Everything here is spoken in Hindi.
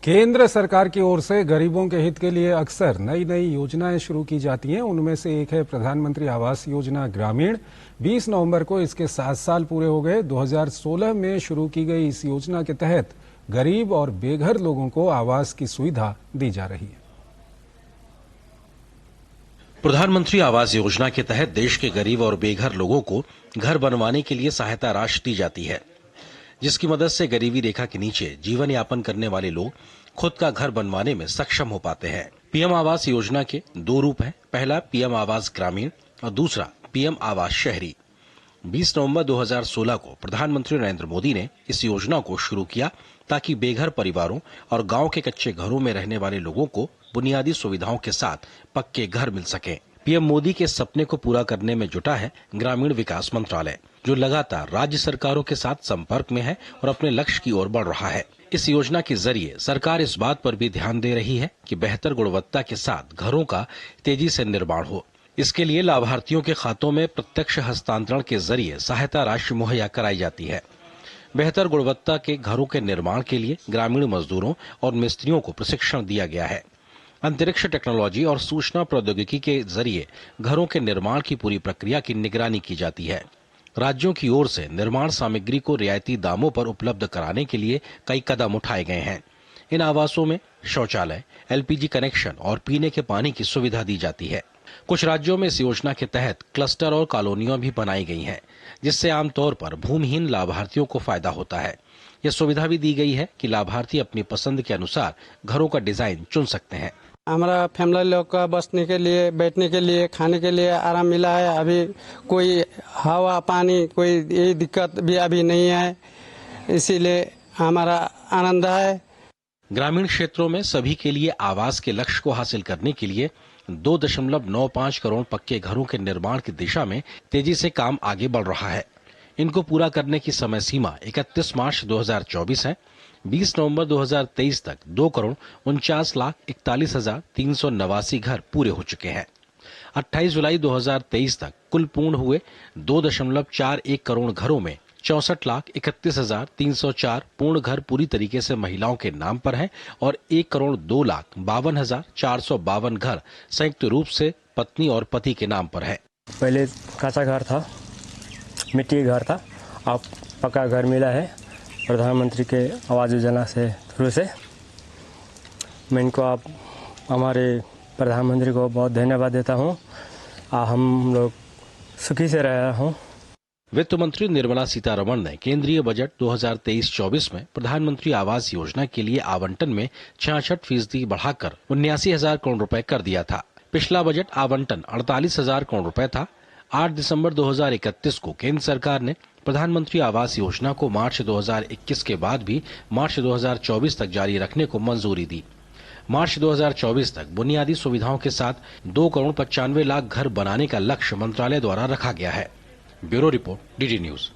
केंद्र सरकार की ओर से गरीबों के हित के लिए अक्सर नई नई योजनाएं शुरू की जाती हैं। उनमें से एक है प्रधानमंत्री आवास योजना ग्रामीण। 20 नवंबर को इसके 7 साल पूरे हो गए। 2016 में शुरू की गई इस योजना के तहत गरीब और बेघर लोगों को आवास की सुविधा दी जा रही है। प्रधानमंत्री आवास योजना के तहत देश के गरीब और बेघर लोगों को घर बनवाने के लिए सहायता राशि दी जाती है, जिसकी मदद से गरीबी रेखा के नीचे जीवन यापन करने वाले लोग खुद का घर बनवाने में सक्षम हो पाते हैं। पीएम आवास योजना के 2 रूप हैं। पहला पीएम आवास ग्रामीण और दूसरा पीएम आवास शहरी। 20 नवंबर 2016 को प्रधानमंत्री नरेंद्र मोदी ने इस योजना को शुरू किया ताकि बेघर परिवारों और गांव के कच्चे घरों में रहने वाले लोगों को बुनियादी सुविधाओं के साथ पक्के घर मिल सके। पीएम मोदी के सपने को पूरा करने में जुटा है ग्रामीण विकास मंत्रालय, जो लगातार राज्य सरकारों के साथ संपर्क में है और अपने लक्ष्य की ओर बढ़ रहा है। इस योजना के जरिए सरकार इस बात पर भी ध्यान दे रही है कि बेहतर गुणवत्ता के साथ घरों का तेजी से निर्माण हो। इसके लिए लाभार्थियों के खातों में प्रत्यक्ष हस्तांतरण के जरिए सहायता राशि मुहैया कराई जाती है। बेहतर गुणवत्ता के घरों के निर्माण के लिए ग्रामीण मजदूरों और मिस्त्रियों को प्रशिक्षण दिया गया है। अंतरिक्ष टेक्नोलॉजी और सूचना प्रौद्योगिकी के जरिए घरों के निर्माण की पूरी प्रक्रिया की निगरानी की जाती है। राज्यों की ओर से निर्माण सामग्री को रियायती दामों पर उपलब्ध कराने के लिए कई कदम उठाए गए हैं। इन आवासों में शौचालय, एलपीजी कनेक्शन और पीने के पानी की सुविधा दी जाती है। कुछ राज्यों में इस योजना के तहत क्लस्टर और कॉलोनियां भी बनाई गई हैं, जिससे आमतौर पर भूमिहीन लाभार्थियों को फायदा होता है। यह सुविधा भी दी गई है कि लाभार्थी अपनी पसंद के अनुसार घरों का डिजाइन चुन सकते हैं। हमारा फैमिली लोग का बसने के लिए, बैठने के लिए, खाने के लिए आराम मिला है। अभी कोई हवा पानी कोई यही दिक्कत भी अभी नहीं है, इसीलिए हमारा आनंद है। ग्रामीण क्षेत्रों में सभी के लिए आवास के लक्ष्य को हासिल करने के लिए 2.95 करोड़ पक्के घरों के निर्माण की दिशा में तेजी से काम आगे बढ़ रहा है। इनको पूरा करने की समय सीमा 31 मार्च 2024 है। 20 नवंबर 2023 तक 2,49,41,389 घर पूरे हो चुके हैं। 28 जुलाई 2023 तक कुल पूर्ण हुए 2.41 करोड़ घरों में 64,31,304 पूर्ण घर पूरी तरीके से महिलाओं के नाम पर हैं और 1,02,52,452 घर संयुक्त रूप से पत्नी और पति के नाम पर है। पहले कच्चा घर था, मिट्टी घर था, अब पक्का घर मिला है प्रधानमंत्री के आवास योजना से थ्रू से। मैं इनको आप हमारे प्रधानमंत्री को बहुत धन्यवाद देता हूँ। हम लोग सुखी से रहे हूँ। वित्त मंत्री निर्मला सीतारमण ने केंद्रीय बजट 2023-24 में प्रधानमंत्री आवास योजना के लिए आवंटन में 66% बढ़ाकर 79,000 करोड़ रुपए कर दिया था। पिछला बजट आवंटन 48,000 करोड़ रुपए था। 8 दिसंबर 2031 को केंद्र सरकार ने प्रधानमंत्री आवास योजना को मार्च 2021 के बाद भी मार्च 2024 तक जारी रखने को मंजूरी दी। मार्च 2024 तक बुनियादी सुविधाओं के साथ 2,95,00,000 घर बनाने का लक्ष्य मंत्रालय द्वारा रखा गया है। Bureau report, DD news.